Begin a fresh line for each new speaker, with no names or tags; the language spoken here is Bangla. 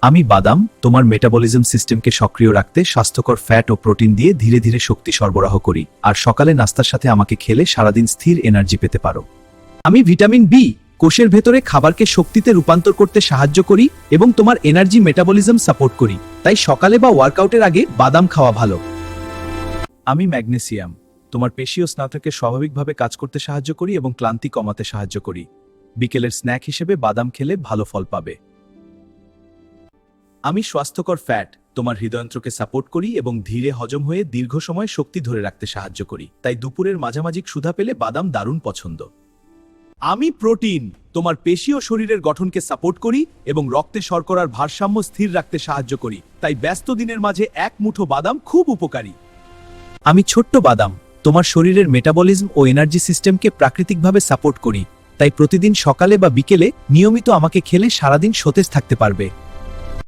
আমি বাদাম তোমার মেটাবলিজম সিস্টেমকে সক্রিয় রাখতে স্বাস্থ্যকর ফ্যাট ও প্রোটিন দিয়ে ধীরে ধীরে শক্তি সরবরাহ করি, আর সকালে নাস্তার সাথে আমাকে খেলে সারাদিন স্থির এনার্জি পেতে পারো। আমি ভিটামিন বি কোষের ভেতরে খাবারকে শক্তিতে রূপান্তর করতে সাহায্য করি এবং তোমার এনার্জি মেটাবলিজম সাপোর্ট করি, তাই সকালে বা ওয়ার্কআউটের আগে বাদাম খাওয়া ভালো। আমি ম্যাগনেসিয়াম তোমার পেশি ও স্নায়ুকে স্বাভাবিকভাবে কাজ করতে সাহায্য করি এবং ক্লান্তি কমাতে সাহায্য করি। বিকেলের স্ন্যাক হিসেবে বাদাম খেলে ভালো ফল পাবে। আমি স্বাস্থ্যকর ফ্যাট তোমার হৃদয়ন্ত্রকে সাপোর্ট করি এবং ধীরে হজম হয়ে দীর্ঘ সময় শক্তি ধরে রাখতে সাহায্য করি, তাই দুপুরের মাঝামাঝি ক্ষুধা পেলে বাদাম দারুণ পছন্দ। আমি প্রোটিন তোমার পেশি ও শরীরের গঠনকে সাপোর্ট করি এবং রক্তে শর্করার ভারসাম্য স্থির রাখতে সাহায্য করি, তাই ব্যস্ত দিনের মাঝে এক মুঠো বাদাম খুব উপকারী। আমি ছোট্ট বাদাম তোমার শরীরের মেটাবলিজম ও এনার্জি সিস্টেমকে প্রাকৃতিকভাবে সাপোর্ট করি, তাই প্রতিদিন সকালে বা বিকেলে নিয়মিত আমাকে খেলে সারাদিন সতেজ থাকতে পারবে।